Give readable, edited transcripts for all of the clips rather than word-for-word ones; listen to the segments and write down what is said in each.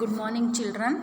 Good morning, children.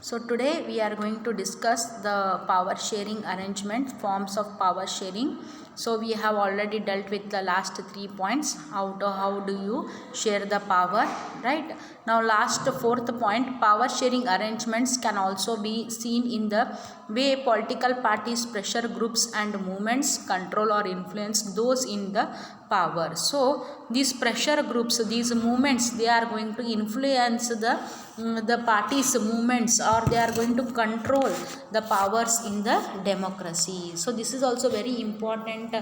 So today we are going to discuss the power sharing arrangement, forms of power sharing. So we have already dealt with the last 3 points. How do you share the power, right? Now last fourth point, power sharing arrangements can also be seen in the way political parties, pressure groups and movements control or influence those in the power. So these pressure groups, these movements, they are going to influence the parties movements, or they are going to control the powers in the democracy. So this is also very important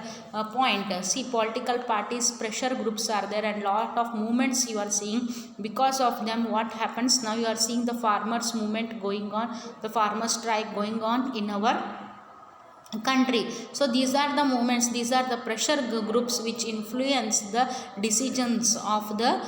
point. See, political parties, pressure groups are there, and lot of movements you are seeing. Because of them, what happens now, you are seeing the farmers movement going on, the farmer strike going on in our country. So these are the movements, these are the pressure groups which influence the decisions of the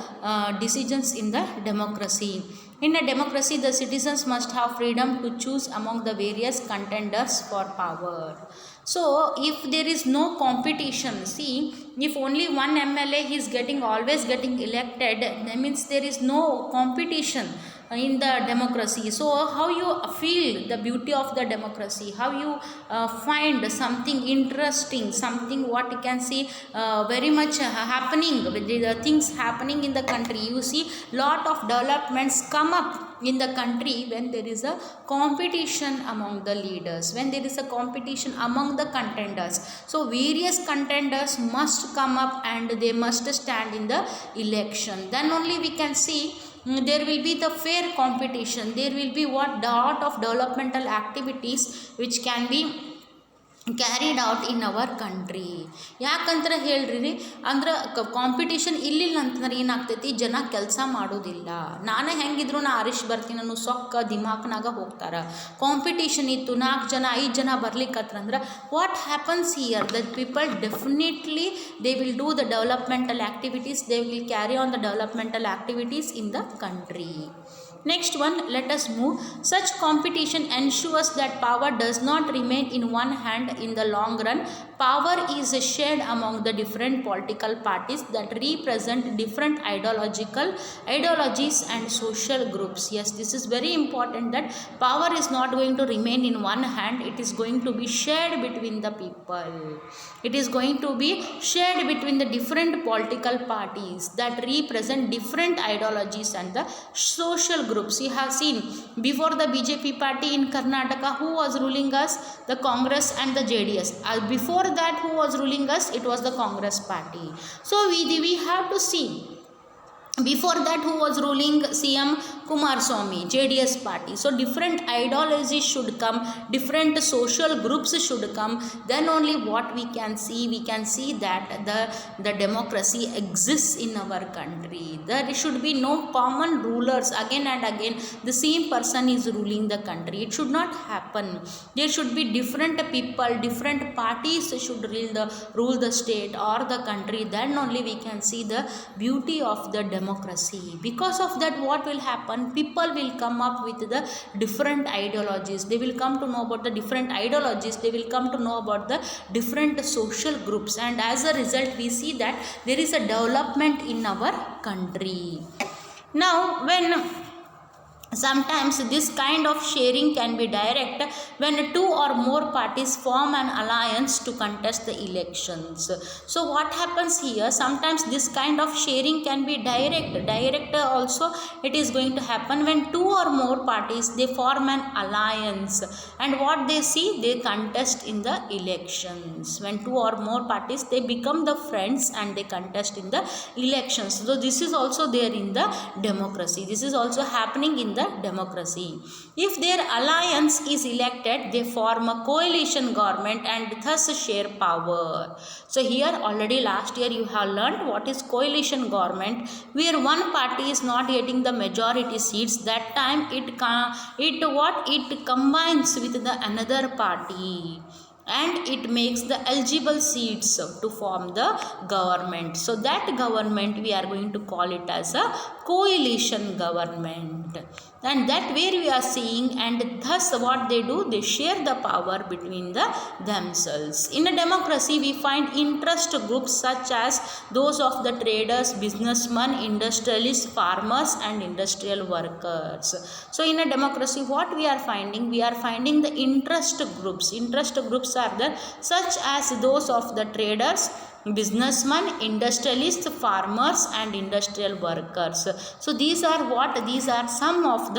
decisions in the democracy. In a democracy, the citizens must have freedom to choose among the various contenders for power. So if there is no competition, see, if only one MLA is always getting elected, that means there is no competition in the democracy. So how you feel the beauty of the democracy, how you find something interesting, something what you can see very much happening, the things happening in the country. You see lot of developments come up in the country when there is a competition among the leaders, when there is a competition among the contenders. So various contenders must come up and they must stand in the election. Then only we can see there will be the fair competition. There will be what lot of developmental activities which can be carried out in our country. ಯಾಕಂದ್ರೆ ಹೇಳ್ರಿ ಅಂದ್ರೆ competition ಇಲ್ಲಿಲ್ಲ ಅಂತಂದ್ರೆ ಏನಾಗ್ತೈತಿ, ಜನ ಕೆಲಸ ಮಾಡೋದಿಲ್ಲ. ನಾನೇ ಹೆಂಗಿದ್ರು ನಾ ಆರಿಶ್ ಬರ್ತೀನಿ ಅನ್ನೋ ಸೊಕ್ಕ ದಿಮಾಕ್ನಾಗ ಹೋಗ್ತಾರೆ. ಕಾಂಪಿಟೇಷನ್ ಇತ್ತು, 4 ಜನ 5 ಜನ ಬರ್ಲಿಕ್ಕತ್ತಂದ್ರೆ what happens here, that people definitely they will do the developmental activities, they will carry on the developmental activities in the country. Next one, let us move. Such competition ensures that power does not remain in one hand in the long run. Power is shared among the different political parties that represent different ideologies and social groups. Yes, this is very important, that power is not going to remain in one hand. It is going to be shared between the people. It is going to be shared between the different political parties that represent different ideologies and the social groups. You have seen before the BJP party in Karnataka, who was ruling us? The Congress and the JDS. Before that, who was ruling us? It was the Congress party. So we have to see, before that who was ruling? CM Kumaraswamy, JDS party. So different ideologies should come, different social groups should come, then only what we can see that the democracy exists in our country. There should be no common rulers again and again the same person is ruling the country. It should not happen. There should be different people, different parties should rule the state or the country. Then only we can see the beauty of the democracy. Because of that, what will happen? People will come up with the different ideologies. They will come to know about the different ideologies. They will come to know about the different social groups, and as a result we see that there is a development in our country. Now when sometimes this kind of sharing can be direct, when 2 or more parties form an alliance to contest the elections. So what happens here, sometimes this kind of sharing can be direct also it is going to happen when 2 or more parties they form an alliance, and what they see, they contest in the elections. When 2 or more parties they become the friends and they contest in the elections. So this is also there in the democracy. This is also happening in the democracy. If their alliance is elected, they form a coalition government and thus share power. So here already last year you have learned what is coalition government, where one party is not getting the majority seats. That time it combines with the another party and it makes the eligible seats to form the government. So that government we are going to call it as a coalition government, and that where we are seeing, and thus what they do, they share the power between themselves. In a democracy we find interest groups such as those of the traders, businessmen, industrialists, farmers and industrial workers. So in a democracy what we are finding the interest groups are there such as those of the traders, businessmen, industrialists, farmers and industrial workers. So these are some of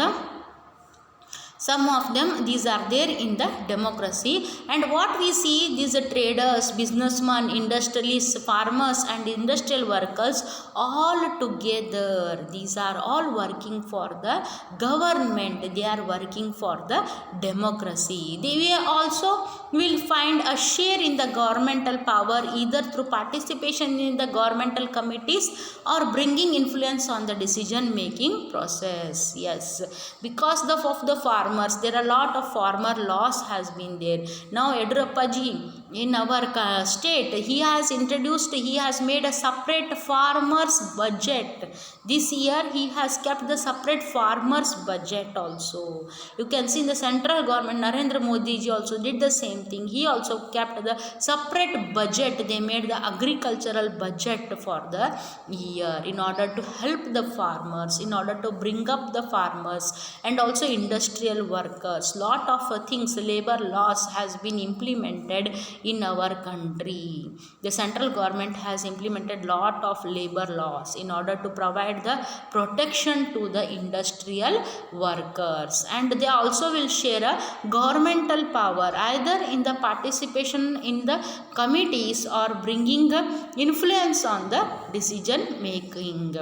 them, these are there in the democracy. And what we see, these traders, businessmen, industrialists, farmers and industrial workers all together, these are all working for the government, they are working for the democracy. They also will find a share in the governmental power either through participation in the governmental committees or bringing influence on the decision making process. Yes, because of the farmers, there are a lot of farmer laws has been there. Now Yediyurappa ji in our state, he has made a separate farmers budget. This year he has kept the separate farmers budget also. You can see in the central government, Narendra Modi ji also did the same thing. He also kept the separate budget. They made the agricultural budget for the year in order to help the farmers, in order to bring up the farmers and also industrial workers. Lot of things, labor laws has been implemented in our country. The central government has implemented lot of labor laws in order to provide the protection to the industrial workers, and they also will share a governmental power either in the participation in the committees or bringing influence on the decision making.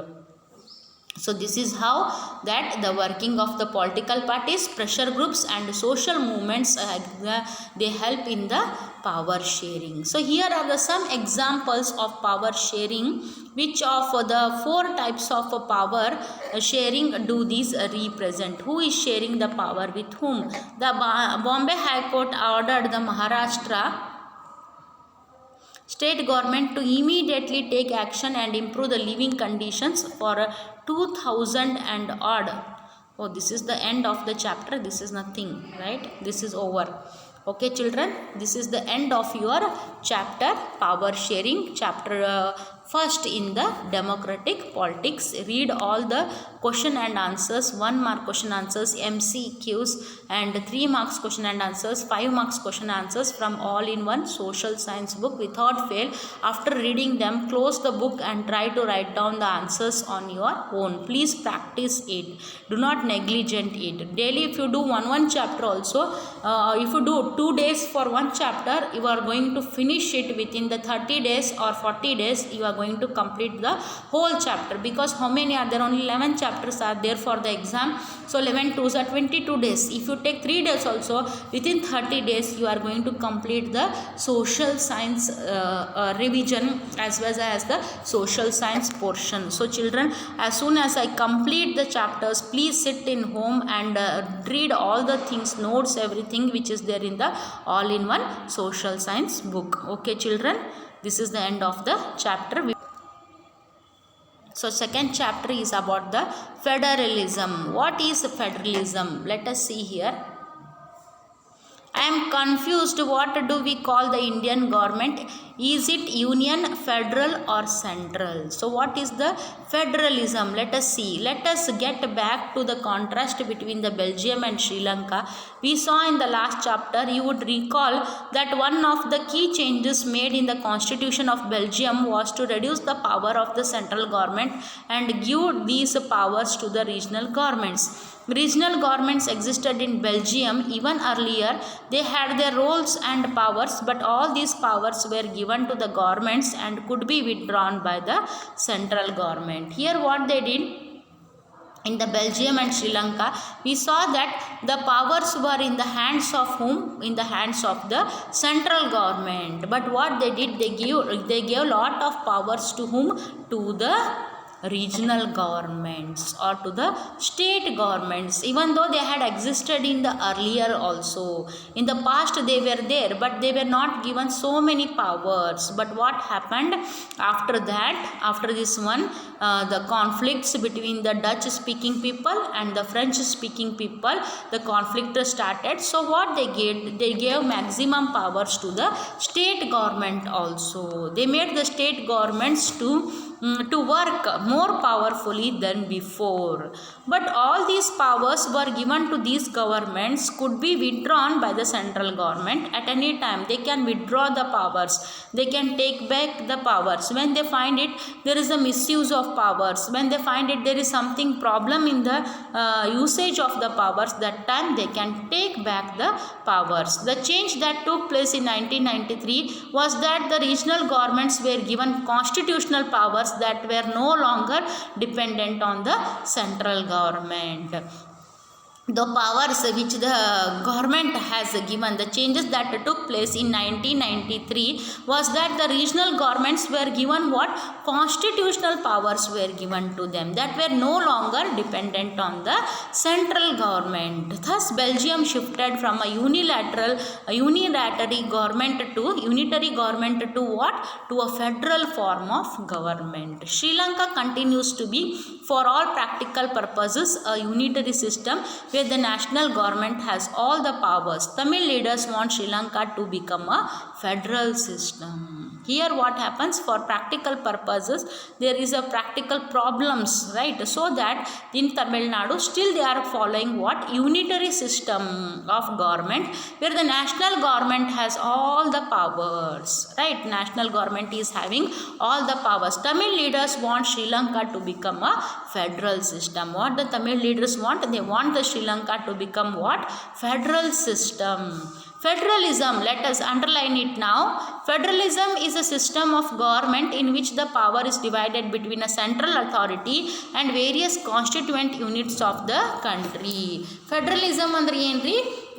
So this is how that the working of the political parties, pressure groups and social movements, they help in the power sharing. So here are some examples of power sharing. Which of the 4 types of power sharing do these represent? Who is sharing the power with whom? The Bombay High Court ordered the Maharashtra state government to immediately take action and improve the living conditions for 2000 and odd. Oh, this is the end of the chapter. This is nothing, right? This is over. Okay children, this is the end of your chapter power sharing, chapter first in the democratic politics. Read all the question and answers, 1 mark question answers, MCQs and 3 marks question and answers, 5 marks question answers from all-in-one social science book without fail. After reading them, close the book and try to write down the answers on your own. Please practice it. Do not negligent it. Daily if you do one chapter also, if you do 2 days for 1 chapter, you are going to finish it within the 30 days or 40 days. You are going to complete the whole chapter, because how many are there? Only 11 chapters are there for the exam. So 11 2s are 22 days. If you take 3 days also, within 30 days you are going to complete the social science revision as well as the social science portion. So children, as soon as I complete the chapters, please sit in home and read all the things, notes, everything which is there in the all-in-one social science book. Okay children, this is the end of the chapter. So second chapter is about the federalism. What is federalism? Let us see here. I am confused. What do we call the Indian government? Is it union, federal or central? So what is the federalism? Let us see. Let us get back to the contrast between the Belgium and Sri Lanka. We saw in the last chapter, you would recall that one of the key changes made in the constitution of Belgium was to reduce the power of the central government and give these powers to the regional governments. Regional governments existed in Belgium even earlier. They had their roles and powers, but all these powers were given to the governments and could be withdrawn by the central government. Here what they did in the Belgium and Sri Lanka, we saw that the powers were in the hands of whom? In the hands of the central government. But what they did, they gave lot of powers to whom? To the regional governments or to the state governments, even though they had existed in the earlier also. In the past they were there, but they were not given so many powers. But what happened after that, after this one, the conflicts between the Dutch speaking people and the French speaking people, the conflict started. So what they gave maximum powers to the state government also. They made the state governments to work more powerfully than before. But all these powers were given to these governments could be withdrawn by the central government at any time. They can withdraw the powers, they can take back the powers when they find it there is a misuse of powers, when they find it there is something problem in the usage of the powers. That time they can take back the powers. The change that took place in 1993 was that the regional governments were given constitutional powers that were no longer dependent on the central government. The powers which the government has given, the changes that took place in 1993 was that the regional governments were given what? Constitutional powers were given to them that were no longer dependent on the central government. Thus, Belgium shifted from a unitary government to unitary government to what? To a federal form of government. Sri Lanka continues to be, for all practical purposes, a unitary system where the national government has all the powers. Tamil leaders want Sri Lanka to become a federal system. Here what happens, for practical purposes there is a practical problems, right? So that in Tamil Nadu still they are following what? Unitary system of government where the national government has all the powers, right? National government is having all the powers. Tamil leaders want Sri Lanka to become a federal system. What the Tamil leaders want? They want the Sri Lanka to become what? Federal system. Federalism, let us underline it now. Federalism is a system of government in which the power is divided between a central authority and various constituent units of the country. Federalism andre enri?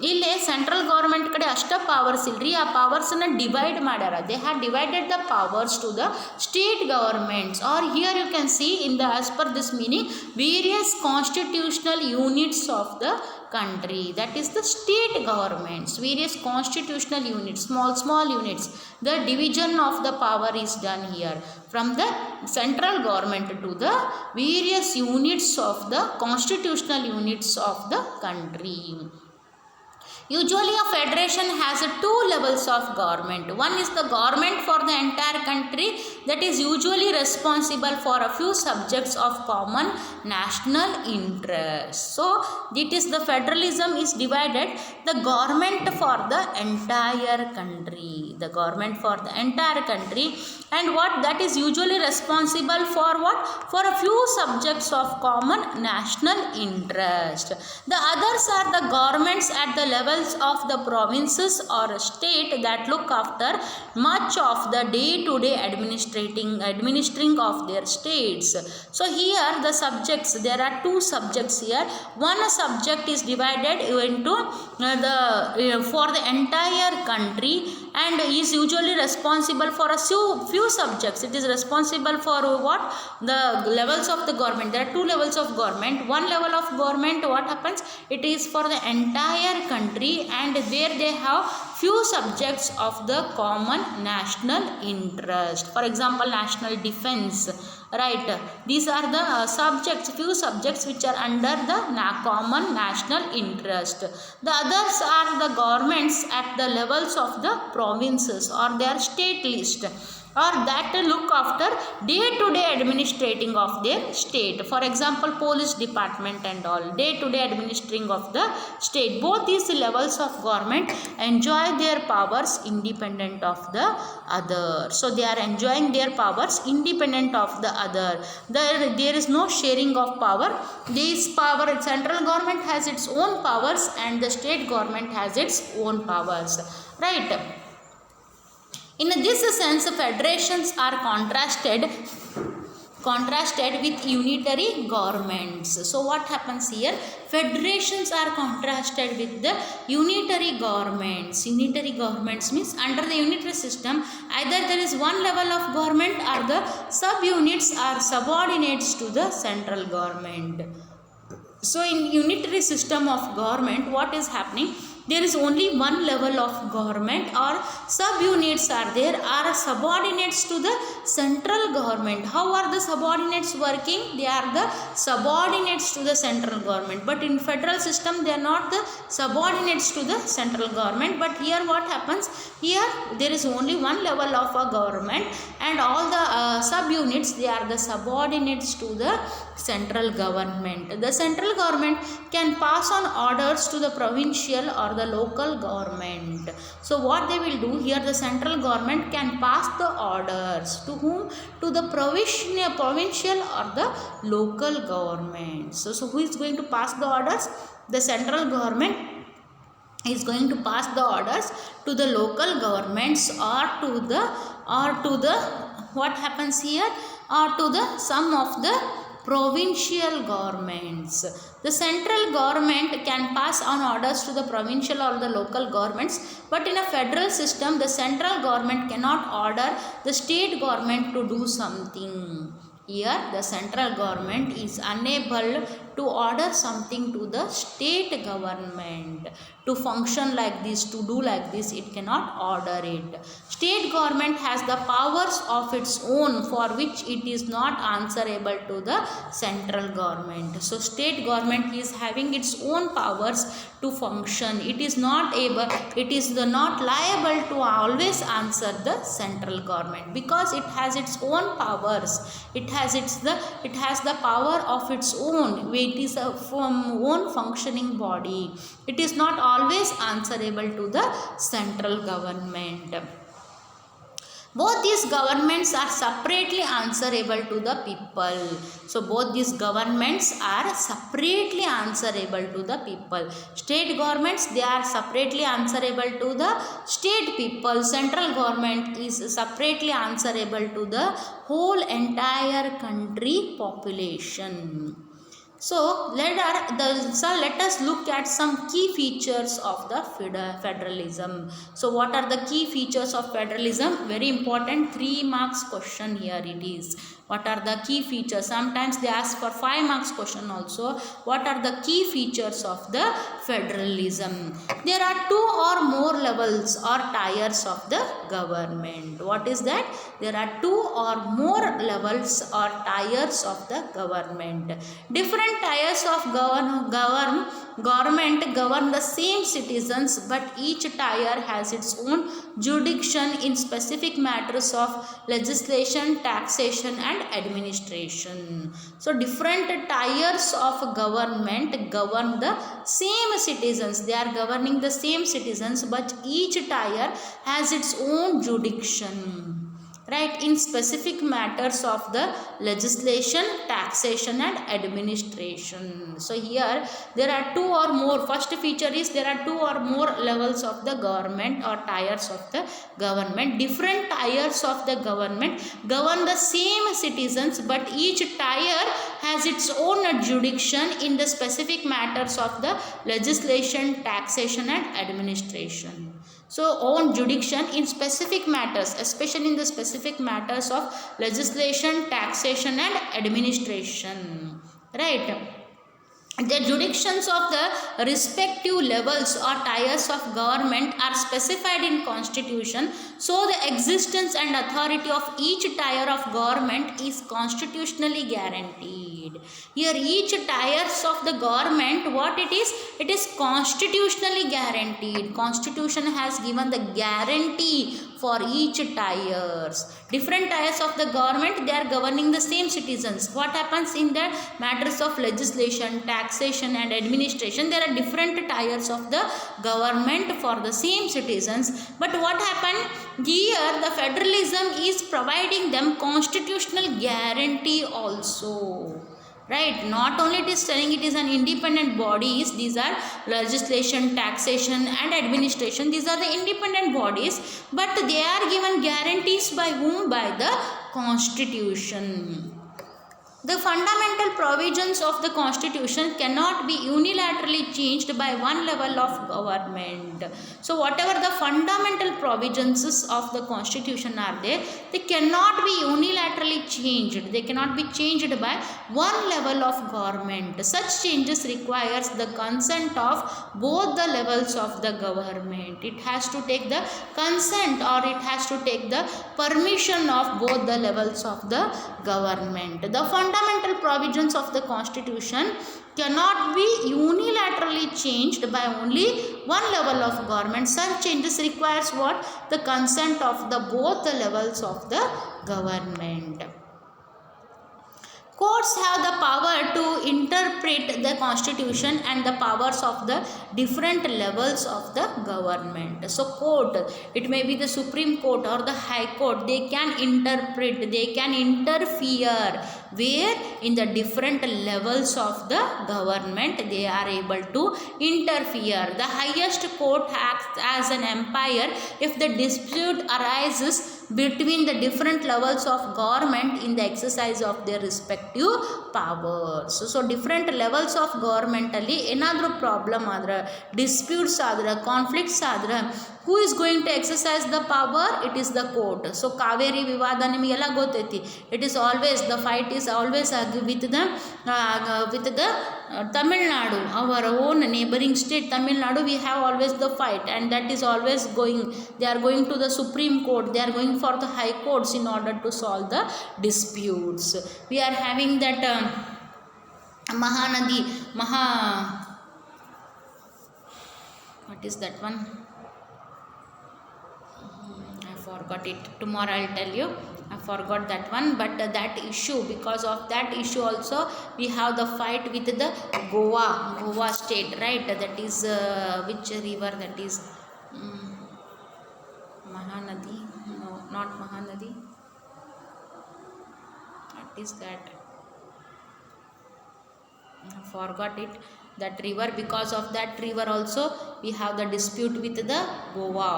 ಇಲ್ಲಿ central government ಕಡೆ ಅಷ್ಟ powers ಇಲ್ರಿ, ಆ ಪವರ್ಸನ್ನು divide ಮಾಡ್ಯಾರ. They have divided the powers to the state governments are here you can see in the as per this meaning various constitutional units of the country, that is the state governments, various constitutional units, small units. The division of the power is done here from the central government to the various units of the constitutional units of the country. Usually a federation has two levels of government. One is the government for the entire country that is usually responsible for a few subjects of common national interest. So it is the federalism is divided, the government for the entire country, the government for the entire country, and what that is usually responsible for what? For a few subjects of common national interest. The others are the governments at the level of the provinces or state that look after much of the day-to-day administering of their states. So here the subjects, there are two subjects here. One subject is divided into for the entire country and is usually responsible for a few subjects. It is responsible for what? The levels of the government. There are two levels of government. One level of government, what happens? It is for the entire country and there they have few subjects of the common national interest. For example, national defense, right? These are the subjects, few subjects which are under the common national interest. The others are the governments at the levels of the provinces or their state list, or that look after day-to-day administrating of their state. For example, police department and all, day-to-day administering of the state. Both these levels of government enjoy their powers independent of the other. So they are enjoying their powers independent of the other. There is no sharing of power. This power, central government has its own powers and the state government has its own powers, right? In this sense, federations are contrasted contrasted with unitary governments. So what happens here? Federations are contrasted with the unitary governments. Unitary governments means under the unitary system, either there is one level of government or the subunits are subordinates to the central government. So in unitary system of government, what is happening? There is only one level of government or subunits are there, are subordinates to the central government. How are the subordinates working? They are the subordinates to the central government. But in federal system, they are not the subordinates to the central government. But here what happens? Here there is only one level of a government and all the subunits, they are the subordinates to the central government. The central government can pass on orders to the provincial or the local government. So what they will do here, the central government can pass the orders to whom? To the provincial or the local government. So who is going to pass the orders? The central government is going to pass the orders to the local governments or to the what happens here, or to the some of the provincial governments. The central government can pass on orders to the provincial or the local governments, but in a federal system, the central government cannot order the state government to do something. Here, the central government is unable to order something to the state government to function like this, to do like this. It cannot order it. State government has the powers of its own for which it is not answerable to the central government. So state government is having its own powers to function. It is not liable to always answer the central government because it has its own powers. It has the power of its own. It is a own functioning body. It is not always answerable to the central government. Both these governments are separately answerable to the people. So both these governments are separately answerable to the people. State governments, they are separately answerable to the state people. Central government is separately answerable to the whole entire country population. So let us look at some key features of the federalism. So what are the key features of federalism? Very important 3 marks question here it is. What are the key features? Sometimes they ask for 5 marks question also. What are the key features of the federalism? There are 2 or more levels or tiers of the government. What is that? There are 2 or more levels or tiers of the government. Different tiers of government govern the same citizens, but each tier has its own jurisdiction in specific matters of legislation, taxation and administration. So different tiers of government govern the same citizens. They are governing the same citizens, but each tier has its own jurisdiction, right, in specific matters of the legislation, taxation and administration. So here there are 2 or more. First feature is there are 2 or more levels of the government or tiers of the government. Different tiers of the government govern the same citizens, but each tier has its own jurisdiction in the specific matters of the legislation, taxation and administration. So own jurisdiction in specific matters, especially in the specific matters of legislation, taxation and administration, right. The jurisdictions of the respective levels or tiers of government are specified in constitution, so the existence and authority of each tier of government is constitutionally guaranteed. Here each tiers of the government, what it is constitutionally guaranteed. Constitution has given the guarantee for each tiers. Different tiers of the government, they are governing the same citizens. What happens in the matters of legislation, taxation and administration? There are different tiers of the government for the same citizens. But what happened here? The federalism is providing them constitutional guarantee also. Right, not only it is telling it is an independent bodies, these are legislation, taxation and administration, these are the independent bodies, but they are given guarantees by whom? By the constitution. The fundamental provisions of the Constitution cannot be unilaterally changed by one level of government. So whatever the fundamental provisions of the Constitution are there, they cannot be unilaterally changed. They cannot be changed by one level of government. Such changes requires the consent of both the levels of the government. It has to take the consent, or it has to take the permission of both the levels of the government. The fundamental provisions of the Constitution cannot be unilaterally changed by only one level of government. Such changes requires what? The consent of the both the levels of the government. Courts have the power to interpret the Constitution and the powers of the different levels of the government. So court, it may be the Supreme Court or the High Court, they can interpret, they can interfere where in the different levels of the government they are able to interfere. The highest court acts as an umpire if the dispute arises between the different levels of government in the exercise of their respective powers. So different levels of government ಅಲ್ಲಿ ಏನಾದರೂ problem ಆದ್ರೆ, disputes ಆದ್ರೆ, conflicts ಆದ್ರೆ, who is going to exercise the power? It is the court. So Kaveri ವಿವಾದ ನಿಮಗೆಲ್ಲ ಗೊತ್ತೈತಿ. It is always, the fight is always with the Tamil Nadu, our own neighboring state Tamil Nadu. We have always the fight, and that is always going. They are going to the Supreme Court, they are going for the high courts in order to solve the disputes. We are having that Mahanadi, what is that one? I forgot it. Tomorrow I'll tell you. I forgot that one. But that issue, because of that issue also, we have the fight with the Goa state, right? That is which river? That is Mahanadi. No, not Mahanadi. What is that? I forgot it. That river, because of that river also we have the dispute with the Goa.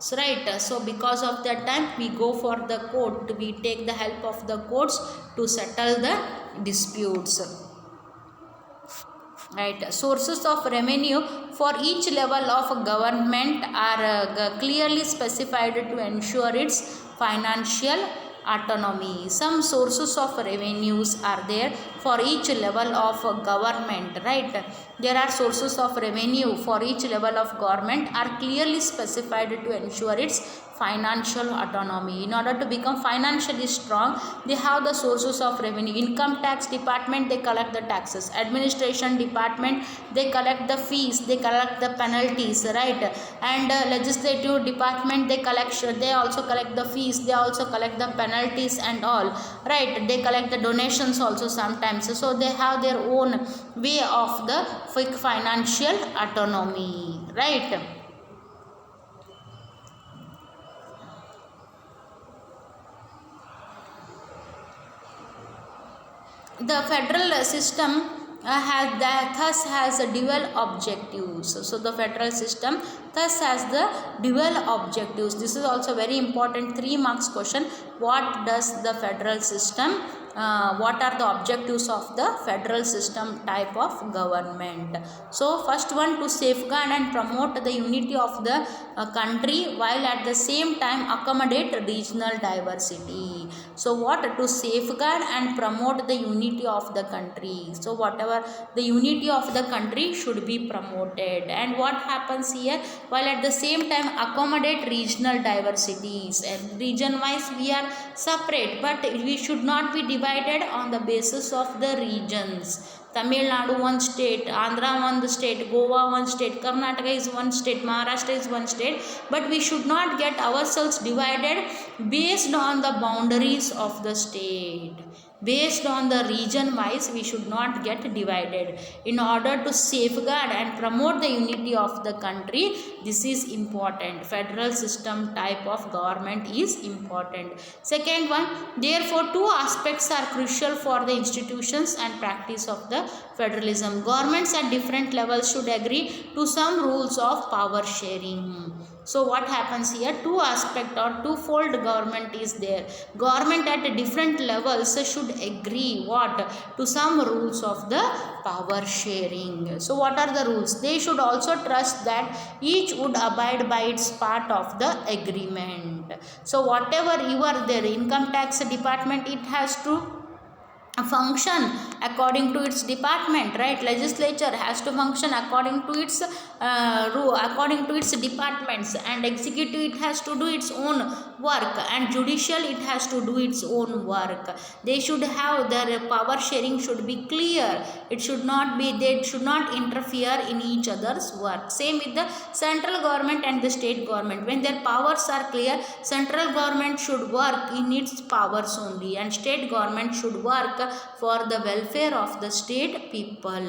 So right, so because of that time we go for the court, we take the help of the courts to settle the disputes. Right, sources of revenue for each level of government are clearly specified to ensure its financial autonomy. Some sources of revenues are there for each level of government, right? There are sources of revenue for each level of government are clearly specified to ensure its financial autonomy. In order to become financially strong, they have the sources of revenue. Income tax department, they collect the taxes. Administration department, they collect the fees, they collect the penalties, right? And legislative department, they also collect the fees, they also collect the penalties and all, right? They collect the donations also sometimes. So they have their own way of the financial autonomy, right? The federal system thus has dual objectives. So the federal system thus has the dual objectives. This is also very important 3 marks question. What does the federal system, what are the objectives of the federal system type of government? So first one, to safeguard and promote the unity of the country while at the same time accommodate regional diversity. So what? To safeguard and promote the unity of the country. So whatever the unity of the country should be promoted. And what happens here? While at the same time accommodate regional diversities. And region wise we are separate, but we should not be divided on the basis of the regions. Tamil Nadu one state, Andhra one state, Goa one state, Karnataka is one state, Maharashtra is one state, but we should not get ourselves divided based on the boundaries of the state. Based on the region wise we should not get divided. In order to safeguard and promote the unity of the country, this is important. Federal system type of government is important. Second one, therefore 2 aspects are crucial for the institutions and practice of the federalism. Governments at different levels should agree to some rules of power sharing. So what happens here? Two aspect or twofold government is there. Government at different levels should agree what? To some rules of the power sharing. So what are the rules? They should also trust that each would abide by its part of the agreement. So whatever you are there, income tax department, it has to function according to its department, right? Legislature has to function according to its according to its departments, and executive it has to do its own work, and judicial it has to do its own work. They should have their power sharing should be clear. It should not be, they should not interfere in each other's work. Same with the central government and the state government. When their powers are clear, central government should work in its powers only, and state government should work for the welfare of the state people.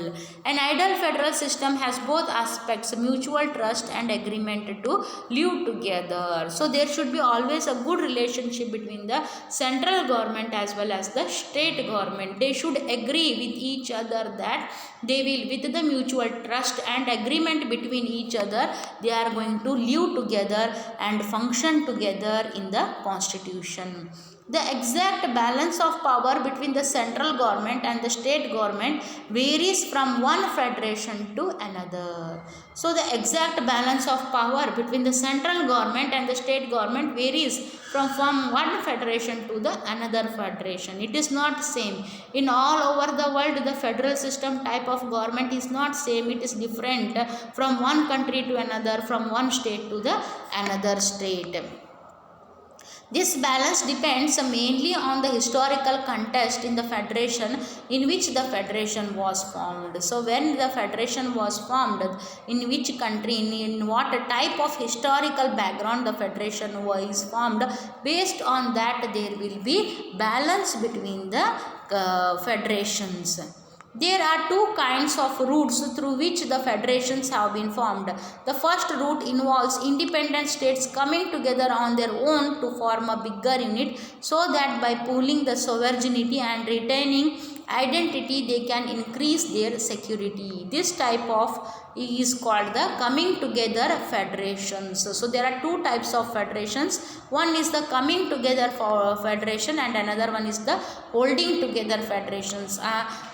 An ideal federal system has both aspects, mutual trust and agreement to live together. So there should be always a good relationship between the central government as well as the state government. They should agree with each other that they will, with the mutual trust and agreement between each other, they are going to live together and function together in the constitution. The exact balance of power between the central government and the state government varies from one federation to another. So the exact balance of power between the central government and the state government varies from one federation to the another federation. It is not same. In all over the world, the federal system type of government is not same. It is different from one country to another, from one state to the another state. This balance depends mainly on the historical context in the federation in which the federation was formed. So when the federation was formed, in which country, in what type of historical background the federation was formed, based on that there will be balance between the federations. There are two kinds of routes through which the federations have been formed. The first route involves independent states coming together on their own to form a bigger unit, so that by pooling the sovereignty and retaining identity they can increase their security. This type of is called the coming together federations. So there are two types of federations. One is the coming together for federation and another one is the holding together federations.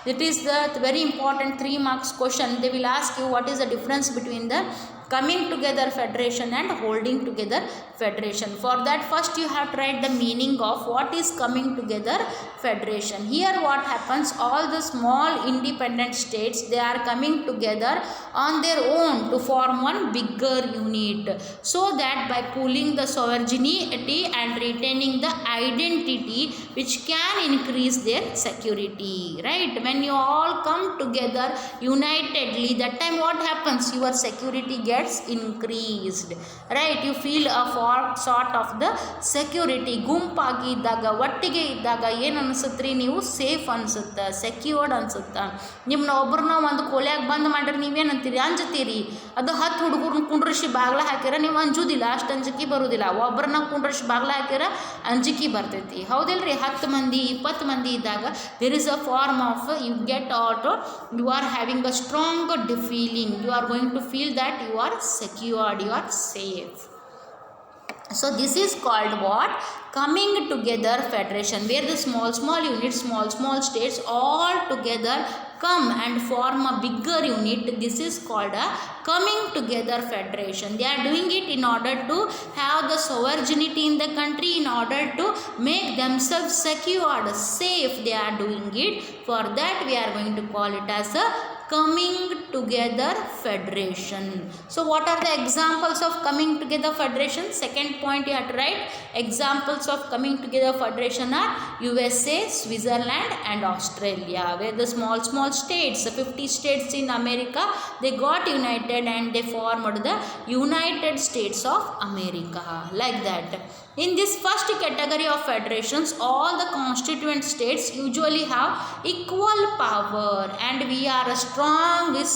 It is the very important 3 marks question. They will ask you what is the difference between the coming together federation and holding together federation. For that, first you have to write the meaning of what is coming together federation. Here what happens, all the small independent states, they are coming together on their own to form one bigger unit, so that by pooling the sovereignty and retaining the identity which can increase their security, right? When you all come together unitedly, that time what happens, your security gets increased, right? You feel a sort of the security. ಗುಂಪಾಗಿ ಇದ್ದಾಗ, ಒಟ್ಟಿಗೆ ಇದ್ದಾಗ ಏನು ಅನಿಸುತ್ತೆ, ನೀವು safe ಅನಿಸುತ್ತೆ, secured ಅನಿಸುತ್ತೆ. ನಿಮ್ಮನ್ನ ಒಬ್ಬರನ್ನ ಒಂದು ಕೊಲೆಯಾಗಿ ಬಂದ್ ಮಾಡ್ರಿ, ನೀವೇನಂತೀರಿ, ಅಂಜುತ್ತೀರಿ. ಅದು 10 ಹುಡುಗರನ್ನ ಕುಂಡ್ರಿಸಿ ಬಾಗ್ಲ ಹಾಕ್ಯಾರ, ನೀವು ಅಂಜುದಿಲ್ಲ, ಅಷ್ಟು ಅಂಜಿಕೆ ಬರುವುದಿಲ್ಲ. ಒಬ್ಬರನ್ನ ಕುಂಡ್ರಿಸಿ ಬಾಗ್ಲ ಹಾಕ್ಯಾರ ಅಂಜಿಕೆ ಬರ್ತೈತಿ, ಹೌದಿಲ್ರಿ? 10 ಮಂದಿ 20 ಮಂದಿ ಇದ್ದಾಗ there is a form of you get auto, you are having a strong feeling, you are going to feel that you are secured, you are safe. So this is called what? Coming together federation, where the small units, small states all together come and form a bigger unit. This is called a coming together federation. They are doing it in order to have the sovereignty in the country, in order to make themselves secured, safe. They are doing it. For that we are going to call it as a coming together federation. So what are the examples of coming together federation? Second point you have to write. Examples of coming together federation are USA, Switzerland and Australia, where the small states, 50 states in America, they got united and they formed the United States of America, like that. In this first category of federations, all the constituent states usually have equal power, and we are strong with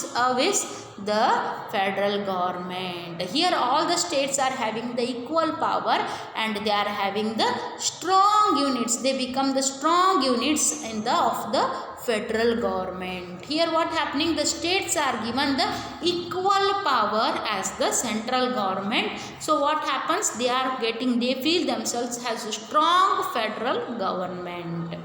the federal government. Here all the states are having the equal power and they are having the strong units. They become the strong units in of the federal government. Here what happening? The states are given the equal power as the central government. So what happens? They feel themselves as a strong federal government.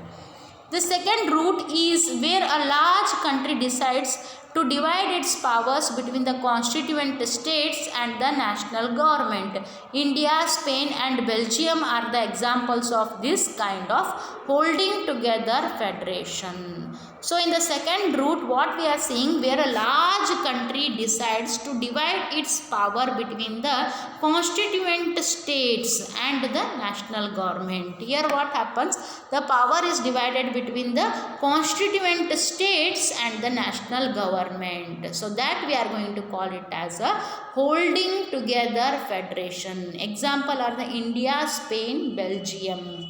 The second route is where a large country decides to divide its powers between the constituent states and the national government. India, Spain and Belgium are the examples of this kind of holding together federation. So in the second route, what we are seeing, where a large country decides to divide its power between the constituent states and the national government. Here what happens? The power is divided between the constituent states and the national government. So that we are going to call it as a holding together federation. Example are the India, Spain, Belgium.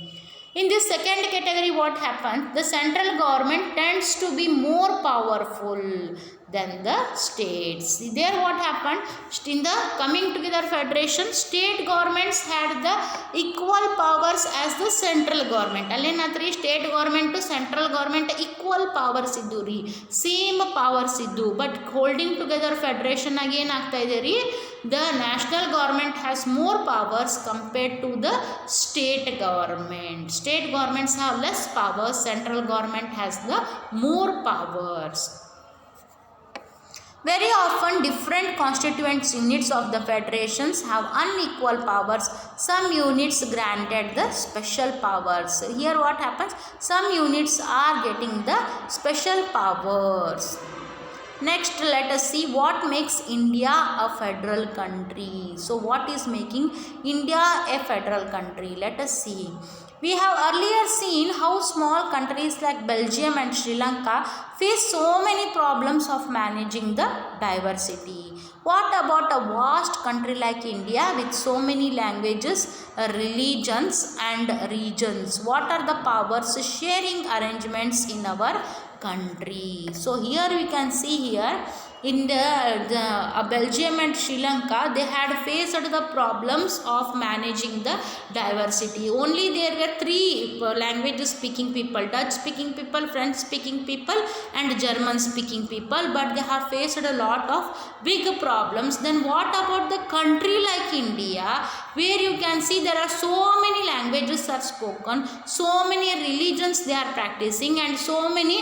In this second category, what happens? The central government tends to be more powerful than the states. There what happened? In the coming together federation, state governments had the equal powers as the central government. Allenatri state government to central government equal powers iduri, same powers iddu. But holding together federation again ಆಗ್ತಾ ಇದೆ ರೀ. The national government has more powers compared to the state government. State governments have less powers, central government has the more powers. Very often different constituent units of the federations have unequal powers. Some units granted the special powers. Here what happens? Some units are getting the special powers. Next, let us see what makes India a federal country. So what is making India a federal country? Let us see. We have earlier seen how small countries like Belgium and Sri Lanka face so many problems of managing the diversity. What about a vast country like India with so many languages, religions and regions? What are the powers sharing arrangements in our country? So here we can see here in the Belgium and Sri Lanka, they had faced the problems of managing the diversity. Only there were three languages speaking people: Dutch speaking people, French speaking people and German speaking people, but they have faced a lot of big problems. Then what about the country like India, where you can see there are so many languages are spoken, so many religions they are practicing and so many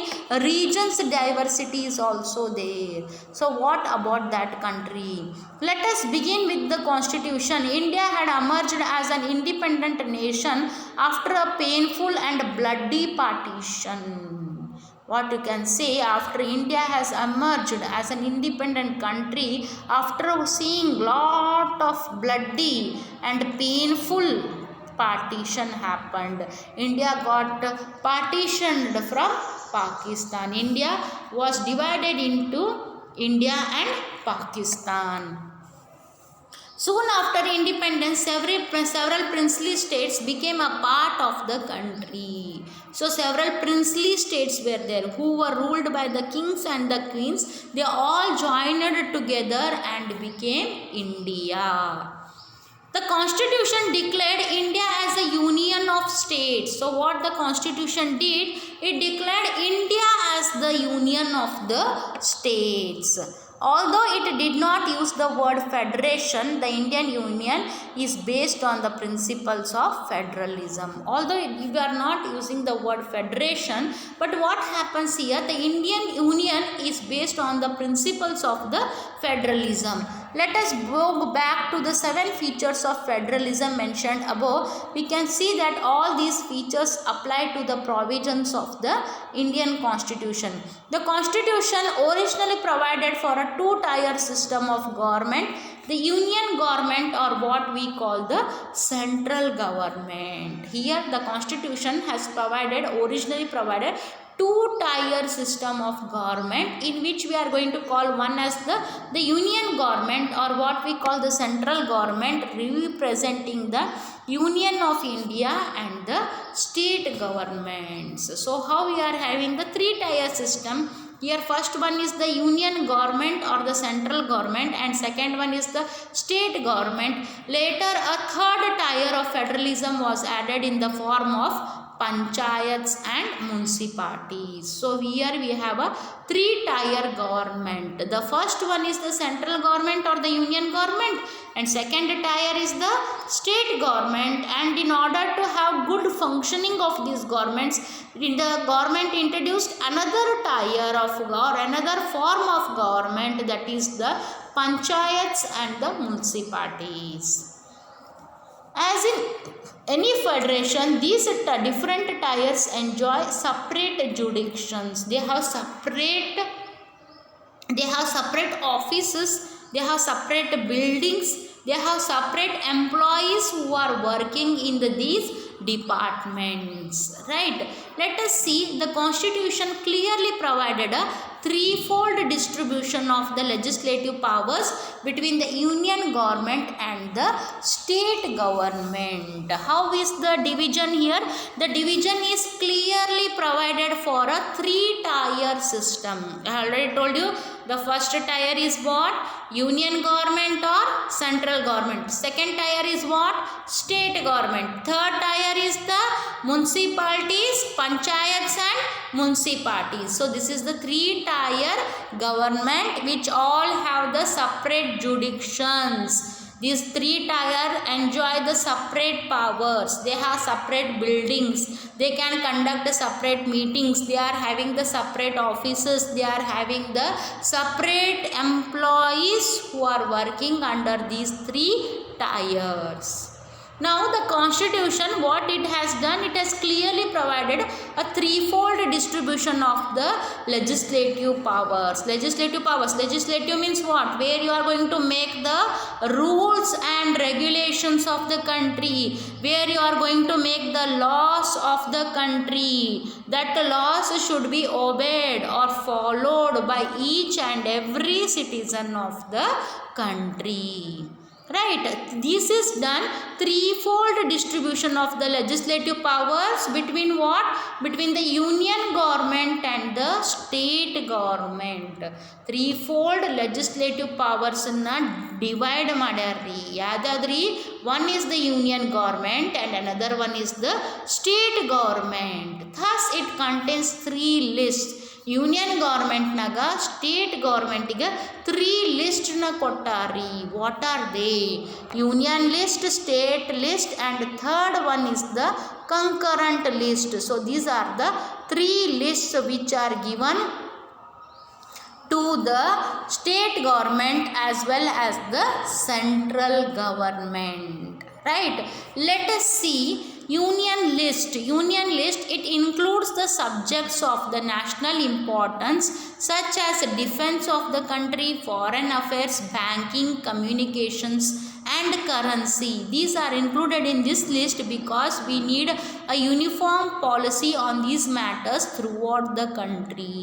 regions diversity is also there. So what about that country? Let us begin with the constitution. India had emerged as an independent nation after a painful and bloody partition. What you can say, after India has emerged as an independent country after seeing lot of bloody and painful partition happened. India got partitioned from Pakistan. India was divided into India and Pakistan. Soon after independence, several princely states became a part of the country. So several princely states were there who were ruled by the kings and the queens. They all joined together and became India. The constitution declared India as a union of states. So what the constitution did, it declared India as the union of the states. Although it did not use the word federation, the Indian Union is based on the principles of federalism. Although we are not using the word federation, but what happens here, the Indian Union is based on the principles of the federalism. Let us go back to the 7 features of federalism mentioned above. We can see that all these features apply to the provisions of the Indian Constitution. The Constitution originally provided for a 2-tier system of government. The union government, or what we call the central government. Here the Constitution has originally provided 2-tier system of government, in which we are going to call one as the union government, or what we call the central government, representing the Union of India and the state governments. So how we are having the 3-tier system: Here first one is the union government or the central government, and second one is the state government. Later a third tier of federalism was added in the form of panchayats and municipalities. So here we have a three-tier government. The first one is the central government or the union government, and second tier is the state government. And in order to have good functioning of these governments, the government introduced another tier of or another form of government, that is the panchayats and the municipalities. As in any federation, these different tiers enjoy separate jurisdictions. They have separate offices, they have separate buildings, they have separate employees who are working in these departments, right? Let us see, the constitution clearly provided a threefold distribution of the legislative powers between the union government and the state government. How is the division here? The division is clearly provided for a three-tier system. I already told you, the first tier is what? Union government or central government. Second tier is what? State government. Third tier is the municipalities, panchayats and municipalities. So this is the three-tier government which all have the separate jurisdictions. These three tier enjoy the separate powers. They have separate buildings. They can conduct separate meetings. They are having the separate offices. They are having the separate employees who are working under these three tiers. Now the constitution, what it has done, it has clearly provided a threefold distribution of the legislative powers. Legislative means what? Where you are going to make the rules and regulations of the country, where you are going to make the laws of the country, that the laws should be obeyed or followed by each and every citizen of the country. Right, this is done threefold distribution of the legislative powers between what? Between the union government and the state government. Threefold legislative powers na divide madarri. Yadadri, one is the union government and another one is the state government. Thus it contains three lists. Union ಗೌರ್ಮೆಂಟ್ನಾಗ state ಗೌರ್ಮೆಂಟಿಗೆ 3 ಲಿಸ್ಟ್ನ ಕೊಟ್ಟಾರಿ. What are they? Union list, state list and third one is the concurrent list. So these are the 3 lists which are given to the state government as well as the central government. Right? Let us see union list. Union list, it includes the subjects of the national importance such as defense of the country, foreign affairs, banking, communications and currency. These are included in this list because we need a uniform policy on these matters throughout the country.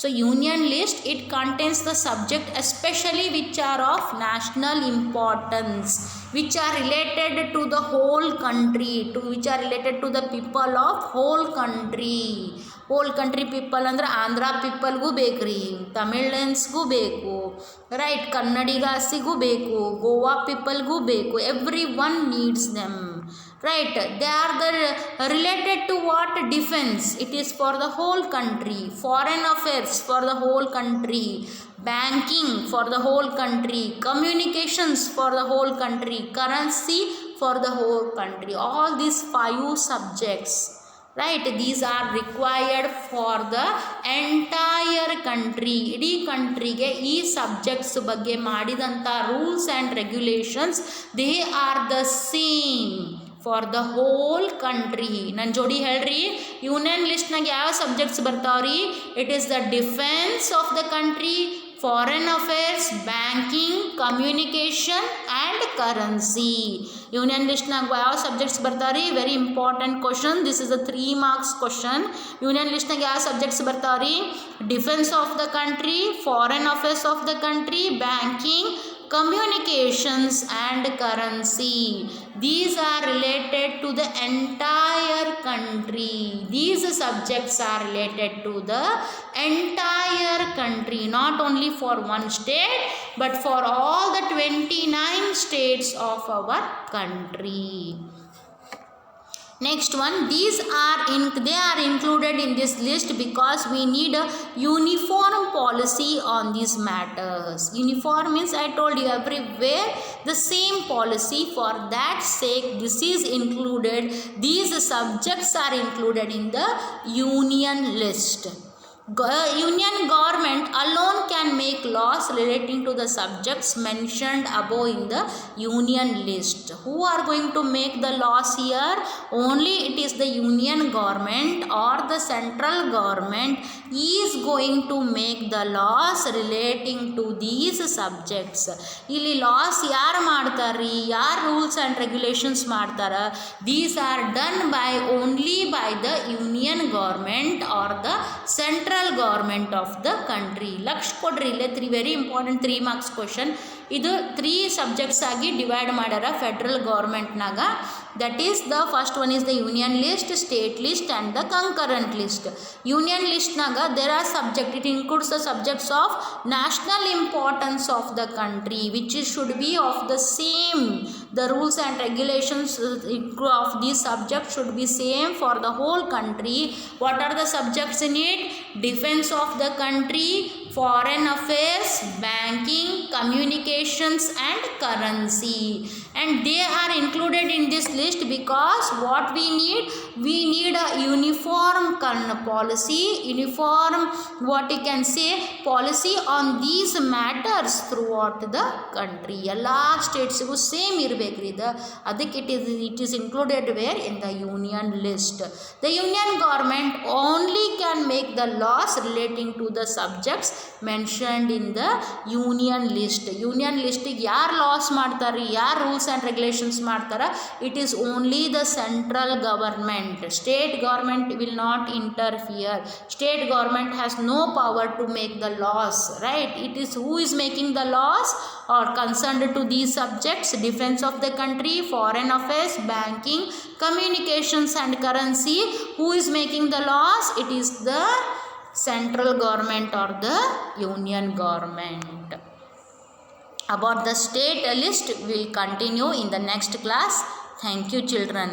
So union list, it contains the subject especially which are of national importance, which are related to the whole country, which are related to the people of whole country. Hole country people ಅಂದರೆ ಆಂಧ್ರ ಪೀಪಲ್ಗೂ ಬೇಕು ರೀ, ತಮಿಳಿಯನ್ಸ್ಗೂ ಬೇಕು, right, ಕನ್ನಡಿಗಾಸಿಗೂ ಬೇಕು, ಗೋವಾ ಪೀಪಲ್ಗೂ ಬೇಕು. Every one needs them. Right, they are the related to what? Defense, it is for the whole country. Foreign affairs for the whole country. Banking for the whole country. Communications for the whole country. Currency for the whole country. All these 5 subjects, right, these are required for the entire country. Idi country ge ee subjects ಬಗ್ಗೆ ಮಾಡಿದಂತ rules and regulations, they are the same for the whole country. ನನ್ನ ಜೋಡಿ ಹೇಳ್ರಿ, union ಲಿಸ್ಟ್ನಾಗ ಯಾವ subjects ಬರ್ತಾವ್ರಿ? It is the defence of the country, foreign affairs, banking, communication and currency. Union ಲಿಸ್ಟ್ನಾಗ ಯಾವ ಸಬ್ಜೆಕ್ಟ್ಸ್ ಬರ್ತಾವ್ರಿ? Very important question. This is a 3 marks question. Union ಲಿಸ್ಟ್ನಾಗ ಯಾವ ಸಬ್ಜೆಕ್ಟ್ಸ್ ಬರ್ತಾವ್ರಿ? Defence of the country, foreign affairs of the country, banking, communications and currency. These are related to the entire country. These subjects are related to the entire country, not only for one state but for all the 29 states of our country. Next one, they are included in this list because we need a uniform policy on these matters. Uniform means, I told you, everywhere the same policy. For that sake, this is included. These subjects are included in the union list. Union government alone can make laws relating to the subjects mentioned above in the union list. Who are going to make the laws here? Only it is the union government or the central government is going to make the laws relating to these subjects. Illi laws yaar ಮಾಡ್ತಾರ್ರಿ, ಯಾರ್ rules and regulations ಮಾಡ್ತಾರ? These are done only by the union government or the central government of the country. Lakh ಕೊಡ್ರಿ, ಇಲ್ಲೇ very important 3 marks question. ಇದು 3 subjects ಆಗಿ divide ಮಾಡ್ಯಾರ federal ಗೌರ್ಮೆಂಟ್ನಾಗ. That is the first one is the union list, state list and the concurrent list. Union ಲಿಸ್ಟ್ನಾಗ there are subject, it includes the subjects of national importance of the country which should be of the same. The rules and regulations of these subjects should be same for the whole country. What are the subjects in it? Defense of the country, foreign affairs, banking, communications and currency. And they are included in this list because what we need a uniform policy, uniform policy on these matters throughout the country. Alla states gu same irbeಕ್ರಿ ಇದು. ಅದಕ್ಕೆ it is included where in the union list. The union government only can make the laws relating to the subjects mentioned in the union list. Union list ಯಾರು laws ಮಾಡ್ತಾರೆ, ಯಾರು rules and regulations ಮಾಡ್ತಾರೆ? It is only the central government. State government will not interfere. State government has no power to make the laws, right? It is who is making the laws or concerned to these subjects: defense of the country, foreign affairs, banking, communications and currency. Who is making the laws? It is the central government or the union government. About the state list we will continue in the next class. Thank you, children.